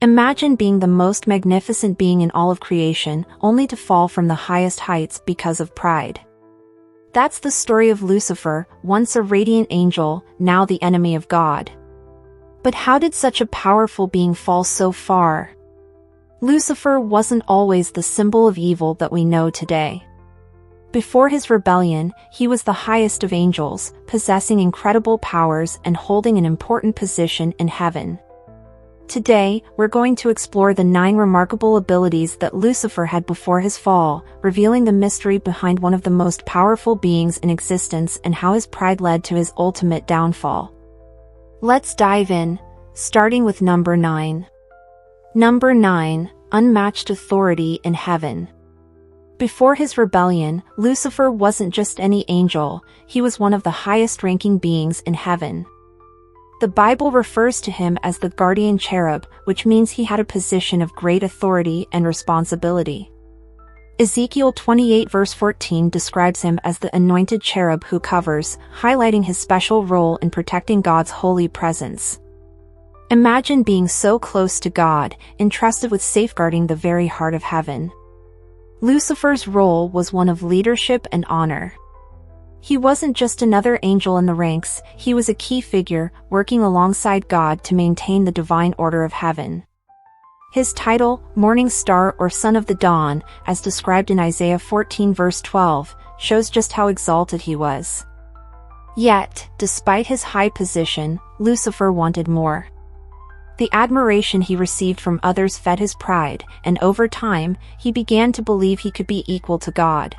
Imagine being the most magnificent being in all of creation, only to fall from the highest heights because of pride. That's the story of Lucifer, once a radiant angel, now the enemy of God. But how did such a powerful being fall so far? Lucifer wasn't always the symbol of evil that we know today. Before his rebellion, he was the highest of angels, possessing incredible powers and holding an important position in heaven. Today, we're going to explore the 9 remarkable abilities that Lucifer had before his fall, revealing the mystery behind one of the most powerful beings in existence and how his pride led to his ultimate downfall. Let's dive in, starting with number 9. Number 9, unmatched authority in heaven. Before his rebellion, Lucifer wasn't just any angel, he was one of the highest-ranking beings in heaven. The Bible refers to him as the guardian cherub, which means he had a position of great authority and responsibility. Ezekiel 28 verse 14 describes him as the anointed cherub who covers, highlighting his special role in protecting God's holy presence. Imagine being so close to God, entrusted with safeguarding the very heart of heaven. Lucifer's role was one of leadership and honor. He wasn't just another angel in the ranks, he was a key figure, working alongside God to maintain the divine order of heaven. His title, Morning Star or Son of the Dawn, as described in Isaiah 14 verse 12, shows just how exalted he was. Yet, despite his high position, Lucifer wanted more. The admiration he received from others fed his pride, and over time, he began to believe he could be equal to God.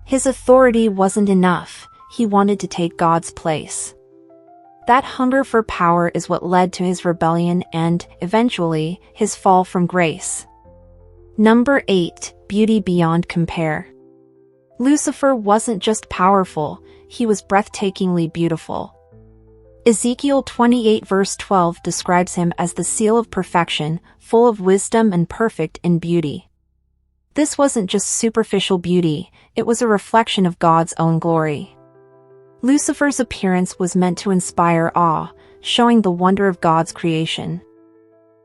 His authority wasn't enough, he wanted to take God's place. That hunger for power is what led to his rebellion and, eventually, his fall from grace. Number 8, beauty beyond compare. Lucifer wasn't just powerful, he was breathtakingly beautiful. Ezekiel 28 verse 12 describes him as the seal of perfection, full of wisdom and perfect in beauty. This wasn't just superficial beauty, it was a reflection of God's own glory. Lucifer's appearance was meant to inspire awe, showing the wonder of God's creation.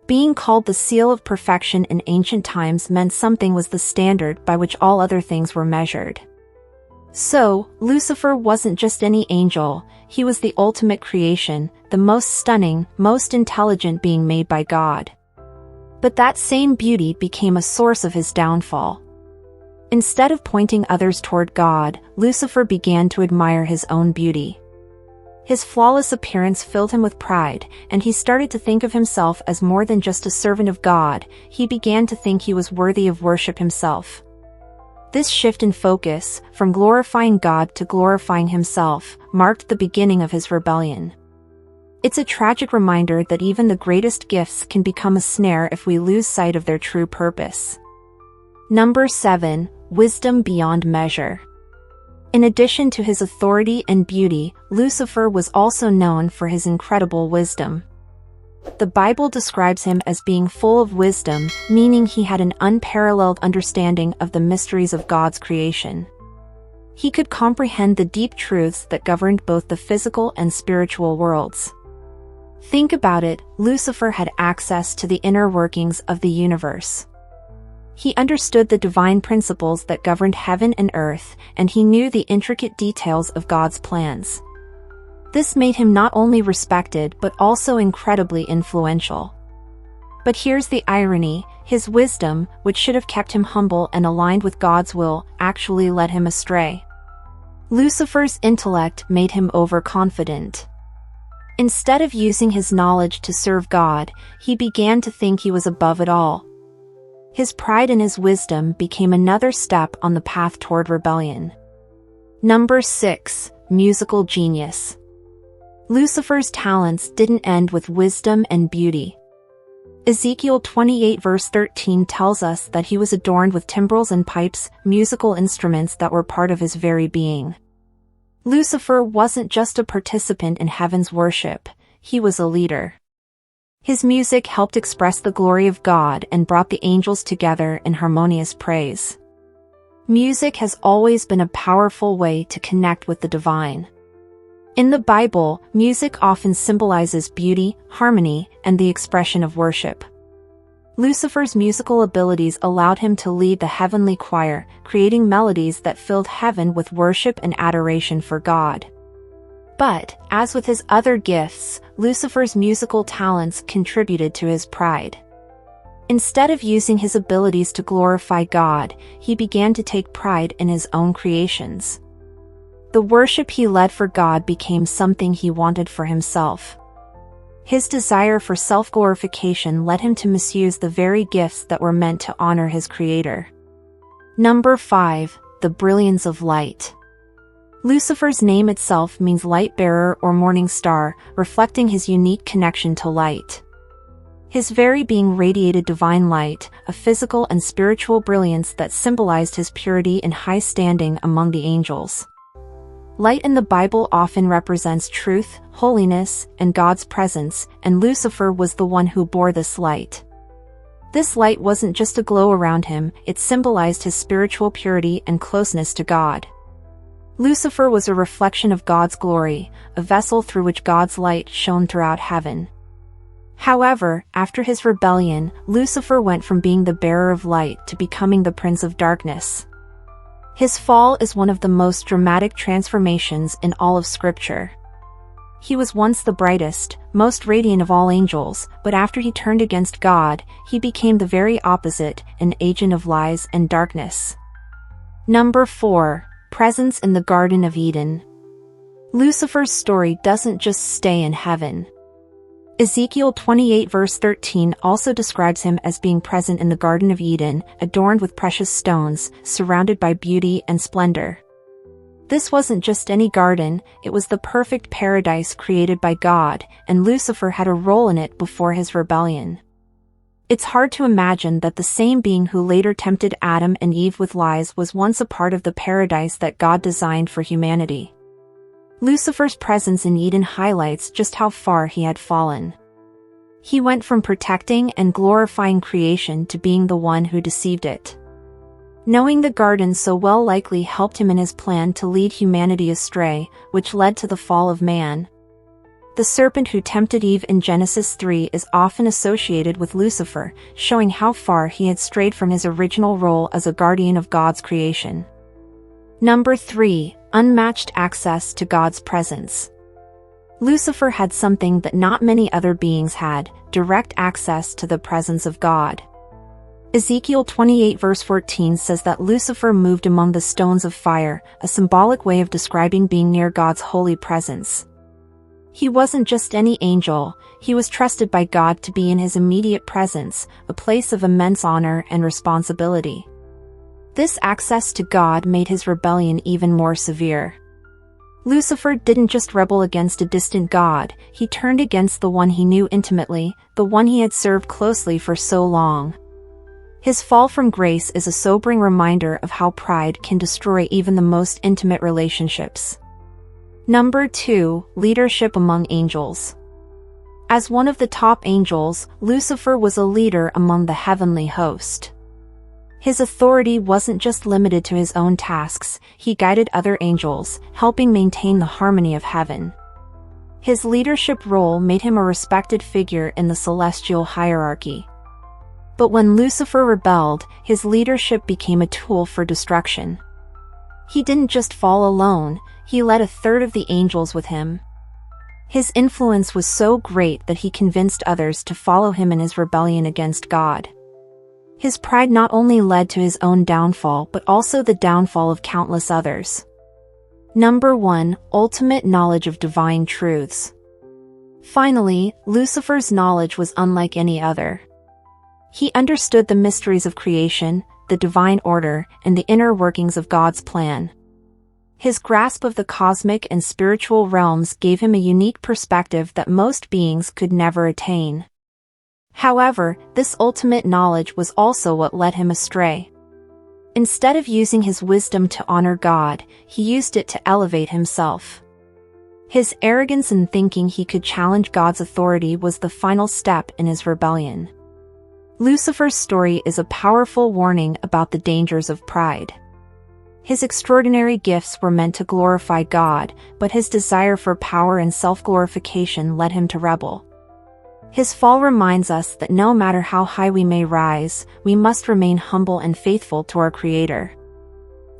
Being called the seal of perfection in ancient times meant something was the standard by which all other things were measured. So, Lucifer wasn't just any angel, he was the ultimate creation, the most stunning, most intelligent being made by God. But that same beauty became a source of his downfall. Instead of pointing others toward God, Lucifer began to admire his own beauty. His flawless appearance filled him with pride, and he started to think of himself as more than just a servant of God. He began to think he was worthy of worship himself. This shift in focus, from glorifying God to glorifying himself, marked the beginning of his rebellion. It's a tragic reminder that even the greatest gifts can become a snare if we lose sight of their true purpose. Number 7, wisdom beyond measure. In addition to his authority and beauty, Lucifer was also known for his incredible wisdom. The Bible describes him as being full of wisdom, meaning he had an unparalleled understanding of the mysteries of God's creation. He could comprehend the deep truths that governed both the physical and spiritual worlds. Think about it, Lucifer had access to the inner workings of the universe. He understood the divine principles that governed heaven and earth, and he knew the intricate details of God's plans. This made him not only respected but also incredibly influential. But here's the irony, his wisdom, which should have kept him humble and aligned with God's will, actually led him astray. Lucifer's intellect made him overconfident. Instead of using his knowledge to serve God, he began to think he was above it all. His pride and his wisdom became another step on the path toward rebellion. Number 6, musical genius. Lucifer's talents didn't end with wisdom and beauty. Ezekiel 28 verse 13 tells us that he was adorned with timbrels and pipes, musical instruments that were part of his very being. Lucifer wasn't just a participant in heaven's worship, he was a leader. His music helped express the glory of God and brought the angels together in harmonious praise. Music has always been a powerful way to connect with the divine. In the Bible, music often symbolizes beauty, harmony, and the expression of worship. Lucifer's musical abilities allowed him to lead the heavenly choir, creating melodies that filled heaven with worship and adoration for God. But, as with his other gifts, Lucifer's musical talents contributed to his pride. Instead of using his abilities to glorify God, he began to take pride in his own creations. The worship he led for God became something he wanted for himself. His desire for self-glorification led him to misuse the very gifts that were meant to honor his Creator. Number 5. The brilliance of light. Lucifer's name itself means light-bearer or morning star, reflecting his unique connection to light. His very being radiated divine light, a physical and spiritual brilliance that symbolized his purity and high standing among the angels. Light in the Bible often represents truth, holiness, and God's presence, and Lucifer was the one who bore this light. This light wasn't just a glow around him, it symbolized his spiritual purity and closeness to God. Lucifer was a reflection of God's glory, a vessel through which God's light shone throughout heaven. However, after his rebellion, Lucifer went from being the bearer of light to becoming the prince of darkness. His fall is one of the most dramatic transformations in all of Scripture. He was once the brightest, most radiant of all angels, but after he turned against God, he became the very opposite, an agent of lies and darkness. Number 4. Presence in the Garden of Eden. Lucifer's story doesn't just stay in heaven. Ezekiel 28 verse 13 also describes him as being present in the Garden of Eden, adorned with precious stones, surrounded by beauty and splendor. This wasn't just any garden, it was the perfect paradise created by God, and Lucifer had a role in it before his rebellion. It's hard to imagine that the same being who later tempted Adam and Eve with lies was once a part of the paradise that God designed for humanity. Lucifer's presence in Eden highlights just how far he had fallen. He went from protecting and glorifying creation to being the one who deceived it. Knowing the garden so well likely helped him in his plan to lead humanity astray, which led to the fall of man. The serpent who tempted Eve in Genesis 3 is often associated with Lucifer, showing how far he had strayed from his original role as a guardian of God's creation. Number 3. Unmatched access to God's presence. Lucifer had something that not many other beings had, direct access to the presence of God. Ezekiel 28 verse 14 says that Lucifer moved among the stones of fire, a symbolic way of describing being near God's holy presence. He wasn't just any angel, he was trusted by God to be in his immediate presence, a place of immense honor and responsibility. This access to God made his rebellion even more severe. Lucifer didn't just rebel against a distant God, he turned against the one he knew intimately, the one he had served closely for so long. His fall from grace is a sobering reminder of how pride can destroy even the most intimate relationships. Number 2. Leadership among angels. As one of the top angels, Lucifer was a leader among the heavenly host. His authority wasn't just limited to his own tasks, he guided other angels, helping maintain the harmony of heaven. His leadership role made him a respected figure in the celestial hierarchy. But when Lucifer rebelled, his leadership became a tool for destruction. He didn't just fall alone, he led a third of the angels with him. His influence was so great that he convinced others to follow him in his rebellion against God. His pride not only led to his own downfall but also the downfall of countless others. Number 1. Ultimate knowledge of divine truths. Finally, Lucifer's knowledge was unlike any other. He understood the mysteries of creation, the divine order, and the inner workings of God's plan. His grasp of the cosmic and spiritual realms gave him a unique perspective that most beings could never attain. However, this ultimate knowledge was also what led him astray. Instead of using his wisdom to honor God, he used it to elevate himself. His arrogance in thinking he could challenge God's authority was the final step in his rebellion. Lucifer's story is a powerful warning about the dangers of pride. His extraordinary gifts were meant to glorify God, but his desire for power and self-glorification led him to rebel. His fall reminds us that no matter how high we may rise, we must remain humble and faithful to our Creator.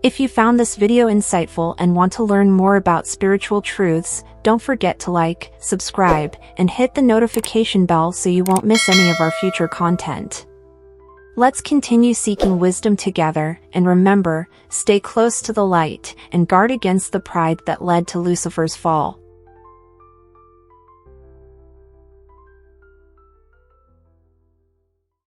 If you found this video insightful and want to learn more about spiritual truths, don't forget to like, subscribe, and hit the notification bell so you won't miss any of our future content. Let's continue seeking wisdom together, and remember, stay close to the light and guard against the pride that led to Lucifer's fall.